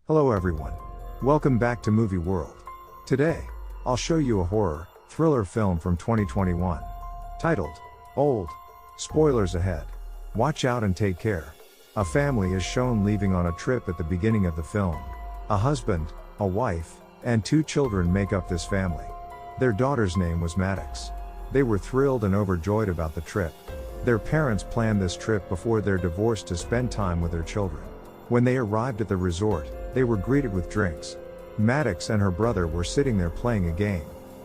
Hello everyone. Welcome back to Movie World. Today, I'll show you a horror, thriller film from 2021. Titled, Old. Spoilers ahead. Watch out and take care. A family is shown leaving on a trip at the beginning of the film. A husband, a wife, and 2 children make up this family. Their daughter's name was Maddox. They were thrilled and overjoyed about the trip. Their parents planned this trip before their divorce to spend time with their children. When they arrived at the resort, they were greeted with drinks. Maddox and her brother were sitting there playing a game.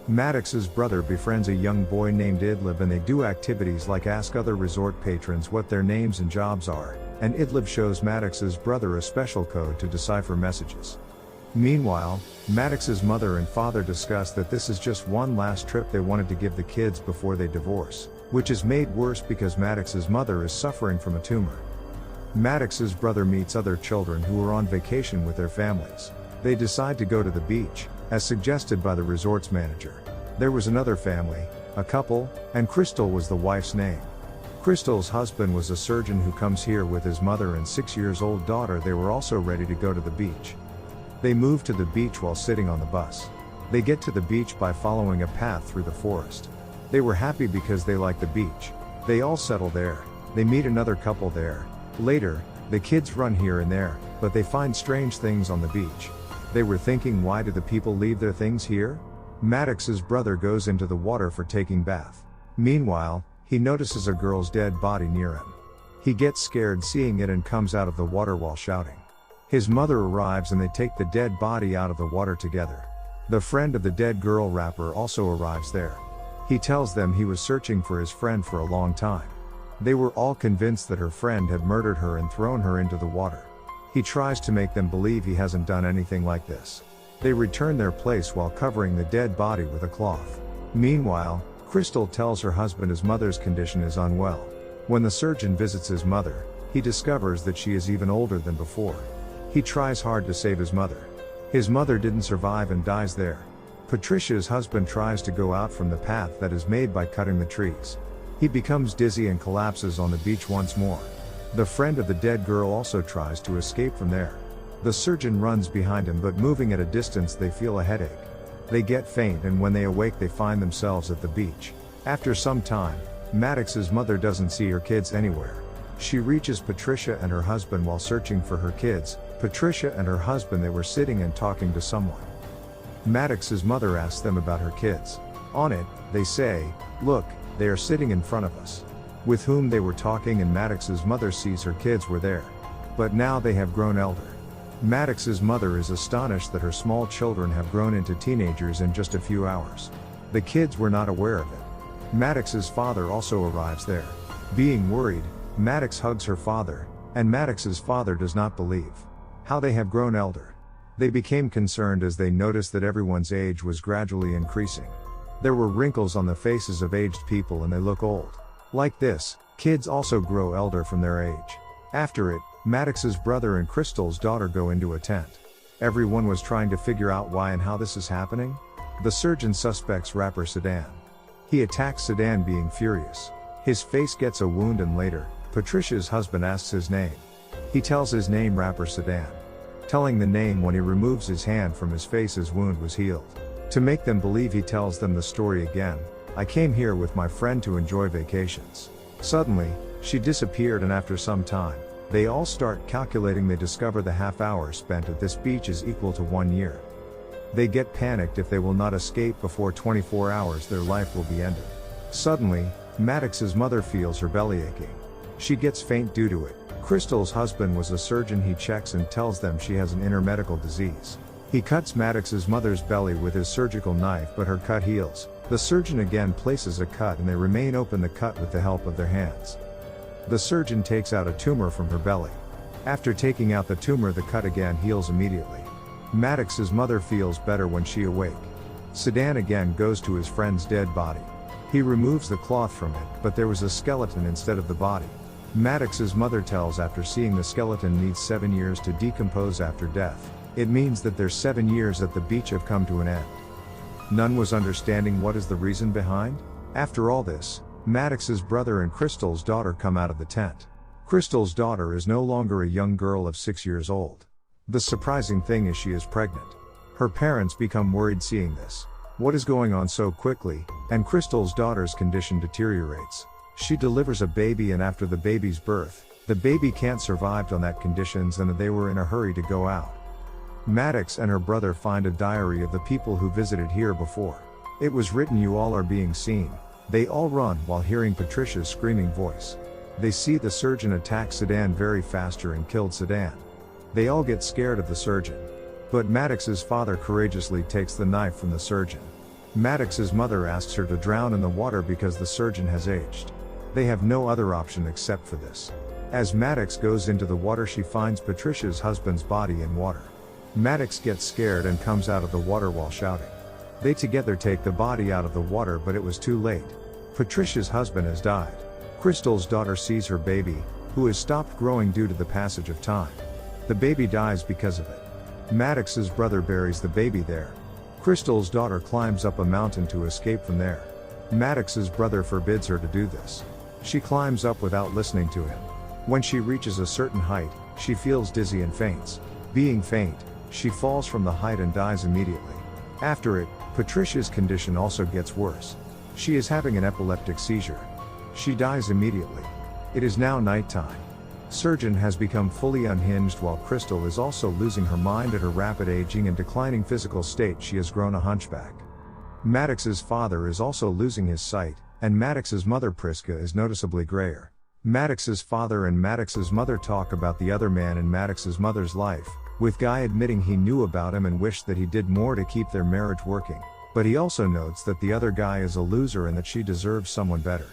Maddox's brother befriends a young boy named Idlib and they do activities like ask other resort patrons what their names and jobs are, and Idlib shows Maddox's brother a special code to decipher messages. Meanwhile, Maddox's mother and father discuss that this is just one last trip they wanted to give the kids before they divorce, which is made worse because Maddox's mother is suffering from a tumor. Maddox's brother meets other children who are on vacation with their families. They decide to go to the beach, as suggested by the resort's manager. There was another family, a couple, and Crystal was the wife's name. Crystal's husband was a surgeon who comes here with his mother and 6-year-old daughter. They were also ready to go to the beach. They move to the beach while sitting on the bus. They get to the beach by following a path through the forest. They were happy because they liked the beach. They all settle there. They meet another couple there. Later, the kids run here and there, but they find strange things on the beach. They were thinking, why do the people leave their things here? Maddox's brother goes into the water for taking bath. Meanwhile, he notices a girl's dead body near him. He gets scared seeing it and comes out of the water while shouting. His mother arrives and they take the dead body out of the water together. The friend of the dead girl rapper also arrives there. He tells them he was searching for his friend for a long time. They were all convinced that her friend had murdered her and thrown her into the water. He tries to make them believe he hasn't done anything like this. They return their place while covering the dead body with a cloth. Meanwhile, Crystal tells her husband his mother's condition is unwell. When the surgeon visits his mother, he discovers that she is even older than before. He tries hard to save his mother. His mother didn't survive and dies there. Patricia's husband tries to go out from the path that is made by cutting the trees. He becomes dizzy and collapses on the beach once more. The friend of the dead girl also tries to escape from there. The surgeon runs behind him, but moving at a distance they feel a headache. They get faint and when they awake they find themselves at the beach. After some time, Maddox's mother doesn't see her kids anywhere. She reaches Patricia and her husband while searching for her kids. Patricia and her husband, they were sitting and talking to someone. Maddox's mother asks them about her kids. On it, they say, "Look, they are sitting in front of us." With whom they were talking, and Maddox's mother sees her kids were there. But now they have grown elder. Maddox's mother is astonished that her small children have grown into teenagers in just a few hours. The kids were not aware of it. Maddox's father also arrives there. Being worried, Maddox hugs her father, and Maddox's father does not believe how they have grown elder. They became concerned as they noticed that everyone's age was gradually increasing. There were wrinkles on the faces of aged people and they look old. Like this, kids also grow elder from their age. After it, Maddox's brother and Crystal's daughter go into a tent. Everyone was trying to figure out why and how this is happening. The surgeon suspects rapper Sedan. He attacks Sedan being furious. His face gets a wound and later, Patricia's husband asks his name. He tells his name, rapper Sedan. Telling the name when he removes his hand from his face, his wound was healed. To make them believe, he tells them the story again. "I came here with my friend to enjoy vacations. Suddenly, she disappeared and after some time, they all start calculating. They discover the half hour spent at this beach is equal to 1 year. They get panicked. If they will not escape before 24 hours, their life will be ended. Suddenly, Maddox's mother feels her belly aching. She gets faint due to it. Crystal's husband was a surgeon. He checks and tells them she has an inner medical disease. He cuts Maddox's mother's belly with his surgical knife, but her cut heals. The surgeon again places a cut and they remain open the cut with the help of their hands. The surgeon takes out a tumor from her belly. After taking out the tumor, the cut again heals immediately. Maddox's mother feels better when she awake. Sedan again goes to his friend's dead body. He removes the cloth from it, but there was a skeleton instead of the body. Maddox's mother tells after seeing the skeleton needs 7 years to decompose after death. It means that their 7 years at the beach have come to an end. None was understanding what is the reason behind. After all this, Maddox's brother and Crystal's daughter come out of the tent. Crystal's daughter is no longer a young girl of 6 years old. The surprising thing is she is pregnant. Her parents become worried seeing this. What is going on so quickly, and Crystal's daughter's condition deteriorates. She delivers a baby, and after the baby's birth, the baby can't survive on that conditions, and they were in a hurry to go out. Maddox and her brother find a diary of the people who visited here before. It was written, "You all are being seen." They all run while hearing Patricia's screaming voice. They see the surgeon attack Sedan very faster and killed Sedan. They all get scared of the surgeon. But Maddox's father courageously takes the knife from the surgeon. Maddox's mother asks her to drown in the water because the surgeon has aged. They have no other option except for this. As Maddox goes into the water, she finds Patricia's husband's body in water. Maddox gets scared and comes out of the water while shouting. They together take the body out of the water, but it was too late. Patricia's husband has died. Crystal's daughter sees her baby, who has stopped growing due to the passage of time. The baby dies because of it. Maddox's brother buries the baby there. Crystal's daughter climbs up a mountain to escape from there. Maddox's brother forbids her to do this. She climbs up without listening to him. When she reaches a certain height, she feels dizzy and faints. Being faint, she falls from the height and dies immediately. After it, Patricia's condition also gets worse. She is having an epileptic seizure. She dies immediately. It is now nighttime. Surgeon has become fully unhinged, while Crystal is also losing her mind at her rapid aging and declining physical state. She has grown a hunchback. Maddox's father is also losing his sight, and Maddox's mother Prisca is noticeably grayer. Maddox's father and Maddox's mother talk about the other man in Maddox's mother's life, with Guy admitting he knew about him and wished that he did more to keep their marriage working. But he also notes that the other guy is a loser and that she deserves someone better.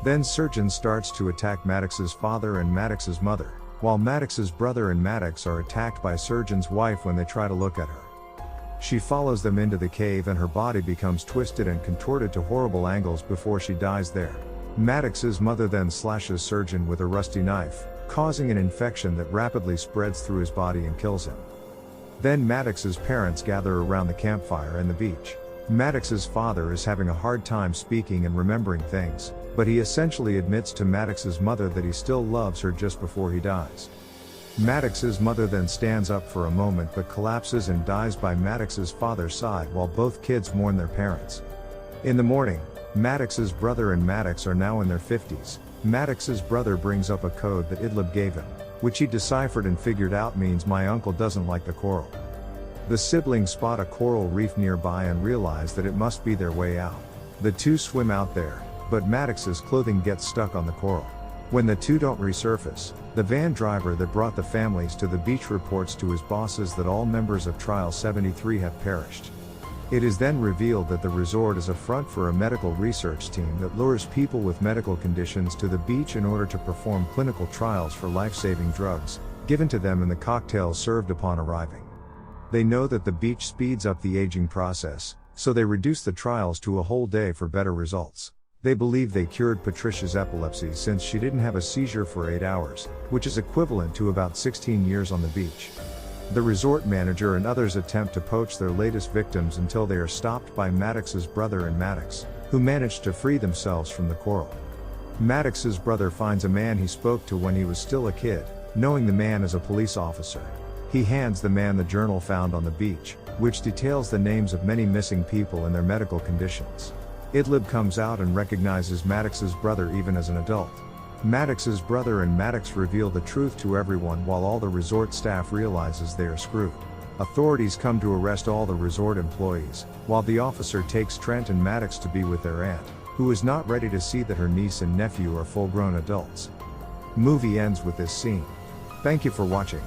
Then Surgeon starts to attack Maddox's father and Maddox's mother, while Maddox's brother and Maddox are attacked by Surgeon's wife when they try to look at her. She follows them into the cave, and her body becomes twisted and contorted to horrible angles before she dies there. Maddox's mother then slashes Surgeon with a rusty knife, causing an infection that rapidly spreads through his body and kills him. Then Maddox's parents gather around the campfire and the beach. Maddox's father is having a hard time speaking and remembering things, but he essentially admits to Maddox's mother that he still loves her just before he dies. Maddox's mother then stands up for a moment but collapses and dies by Maddox's father's side while both kids mourn their parents. In the morning, Maddox's brother and Maddox are now in their 50s. Maddox's brother brings up a code that Idlib gave him, which he deciphered and figured out means "my uncle doesn't like the coral." The siblings spot a coral reef nearby and realize that it must be their way out. The two swim out there, but Maddox's clothing gets stuck on the coral. When the two don't resurface, the van driver that brought the families to the beach reports to his bosses that all members of Trial 73 have perished. It is then revealed that the resort is a front for a medical research team that lures people with medical conditions to the beach in order to perform clinical trials for life-saving drugs, given to them in the cocktails served upon arriving. They know that the beach speeds up the aging process, so they reduce the trials to a whole day for better results. They believe they cured Patricia's epilepsy since she didn't have a seizure for 8 hours, which is equivalent to about 16 years on the beach. The resort manager and others attempt to poach their latest victims until they are stopped by Maddox's brother and Maddox, who manage to free themselves from the coral. Maddox's brother finds a man he spoke to when he was still a kid, knowing the man is a police officer. He hands the man the journal found on the beach, which details the names of many missing people and their medical conditions. Idlib comes out and recognizes Maddox's brother even as an adult. Maddox's brother and Maddox reveal the truth to everyone while all the resort staff realizes they are screwed. Authorities come to arrest all the resort employees, while the officer takes Trent and Maddox to be with their aunt, who is not ready to see that her niece and nephew are full-grown adults. Movie ends with this scene. Thank you for watching.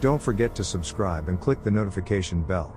Don't forget to subscribe and click the notification bell.